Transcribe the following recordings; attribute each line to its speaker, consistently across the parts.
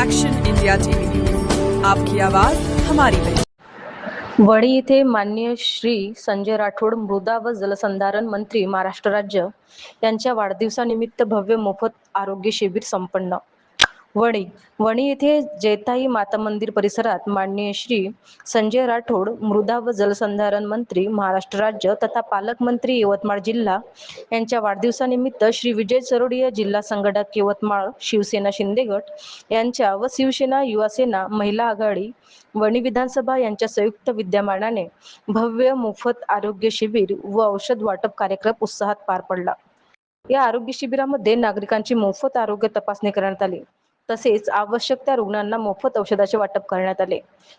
Speaker 1: Action India TV news, आपकी आवाज हमारी पहचान।
Speaker 2: वणी येथे माननीय श्री संजय राठोड मृदा व जलसंधारण मंत्री महाराष्ट्र राज्य यांच्या वाढदिवसानिमित्त भव्य मोफत आरोग्य शिबिर संपन्न। वणी येथे जैताई माता मंदिर परिसरात माननीय श्री संजय राठोड मृदा व जलसंधारण मंत्री महाराष्ट्र राज्य तथा पालकमंत्री यवतमाळ जिल्हा यांच्या वाढदिवसानिमित्त श्री विजय चरोडिया जिल्हा संघटक यवतमाळ शिवसेना शिंदे गट यांच्या व शिवसेना युवासेना महिला आघाडी वणी विधानसभा यांच्या संयुक्त विद्यमानाने भव्य मोफत आरोग्य शिबिर व औषध वाटप कार्यक्रम उत्साहात पार पडला। या आरोग्य शिबिरामध्ये नागरिकांची मोफत आरोग्य तपासणी करण्यात आली, तसेच आवश्यक त्या रुग्णांना मोफत औषधाचे वाटप करण्यात आले।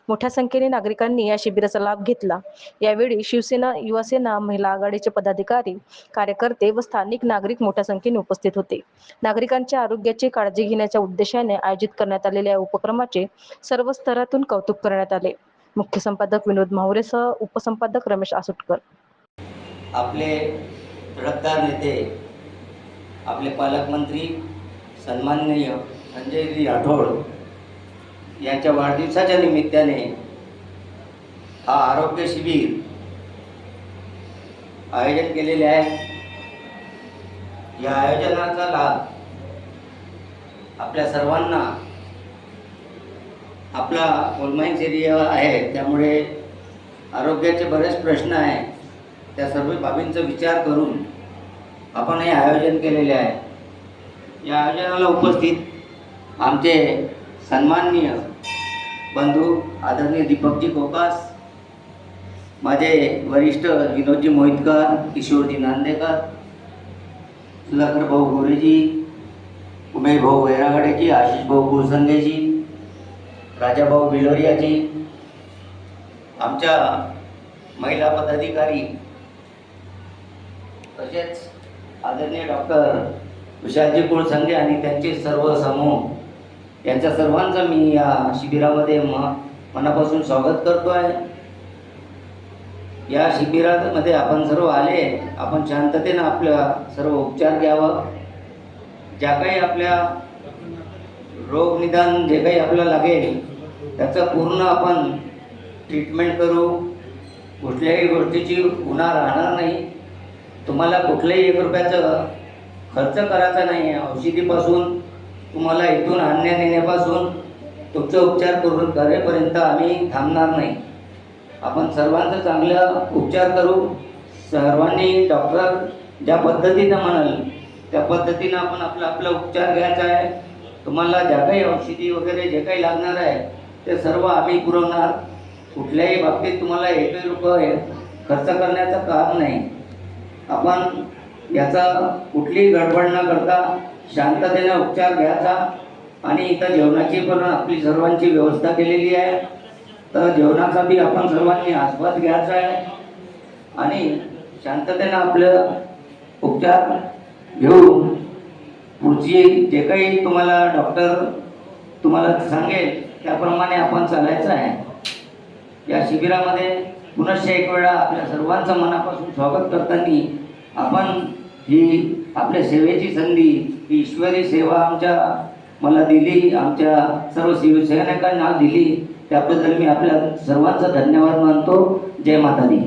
Speaker 2: मोठ्या संख्येने नागरिकांनी या शिबिराचा लाभ घेतला। यावेळी शिवसेना युवासेना महिला आघाडीचे पदाधिकारी, कार्यकर्ते व स्थानिक नागरिक मोठ्या संख्येने उपस्थित होते। नागरिकांच्या आरोग्याची काळजी घेण्याच्या उद्देशाने आयोजित करण्यात आलेल्या या उपक्रमाचे सर्व स्तरातून कौतुक करण्यात आले। मुख्य संपादक विनोद माहुरेसह उपसंपादक रमेश आसुटकर।
Speaker 3: आपले धडकदार नेते, आपले पालकमंत्री सन्माननीय संजयजी राठोड यांच्या वाढदिवसाच्या निमित्ताने हा आरोग्य शिबिर आयोजन केलेले आहे। या आयोजनाचा लाभ आपल्या सर्वांना, आपला कोलमाईन्स एरिया आहे त्यामुळे आरोग्याचे बरेच प्रश्न आहे, त्या सर्व बाबींचा विचार करून आपण हे आयोजन केलेले आहे। या आयोजनाला उपस्थित आमचे सन्माननीय बंधू आदरणीय दीपकजी कोकास, माझे वरिष्ठ विनोदजी मोहितकर, किशोरजी नांदेकर, सुधाकर भाऊ गोरेजी, उमेश भाऊ वैरागडेजी, आशिष भाऊ गुलसंगेजी, राजाभाऊ बिलोरियाजी, आमच्या महिला पदाधिकारी, तसेच आदरणीय डॉक्टर विशालजी कुळसंगे आणि त्यांचे सर्व समूह, यांच्या सर्वांचं मी या शिबिरामध्ये मनापासून स्वागत करतो आहे। या शिबिरामध्ये आपण सर्व आले, आपण शांततेने आपल्या सर्व उपचार घ्यावं। ज्या काही आपल्या रोग निदान जे काही आपल्याला लागेल त्याचं पूर्ण आपण ट्रीटमेंट करू। कुठल्याही गोष्टीची उणा राहणार नाही। तुम्हाला कुठल्याही 1 रुपयाचा खर्च करायचा नाही आहे। औषधीपासून तुम्हाला इथून आणण्या नेण्यापासून तुमचा उपचार करून करेपर्यंत आम्ही थांबणार नाही। आपण सर्वांचा चांगला उपचार करू। सर्वांनी डॉक्टर ज्या पद्धतीनं म्हणाल त्या पद्धतीनं आपण आपला उपचार घ्यायचा आहे। तुम्हाला ज्या काही औषधी वगैरे जे काही लागणार आहे ते सर्व आम्ही पुरवणार। कुठल्याही बाबतीत तुम्हाला 1 रुपये खर्च करण्याचं काम नाही। आपण याचा कुठलीही गडबड न करता शांततेने उपचार घ्यायचा। आणि इथं जेवणाची पण आपली सर्वांची व्यवस्था केलेली आहे, तर जेवणाचा बी आपण सर्वांनी आस्वाद घ्यायचा आहे आणि शांततेने आपलं उपचार घेऊन पुढची जे काही तुम्हाला डॉक्टर तुम्हाला सांगेल त्याप्रमाणे आपण चालायचं आहे। या शिबिरामध्ये पुनश्च एक वेळा आपल्या सर्वांचं मनापासून स्वागत करताना आपण ही आपल्या सेवेची संधी, ही ईश्वरी सेवा मला दिली, आमच्या सर्व शिवसैनिकांना दिली, त्याबद्दल मी आपल्या सर्वांचा धन्यवाद मानतो। जय माता दी।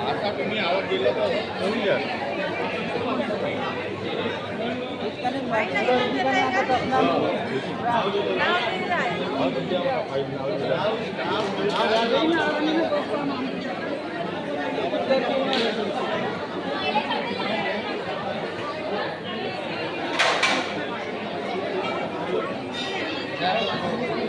Speaker 4: आता तुम्ही आवाज दिला तर होईल।
Speaker 3: Gracias.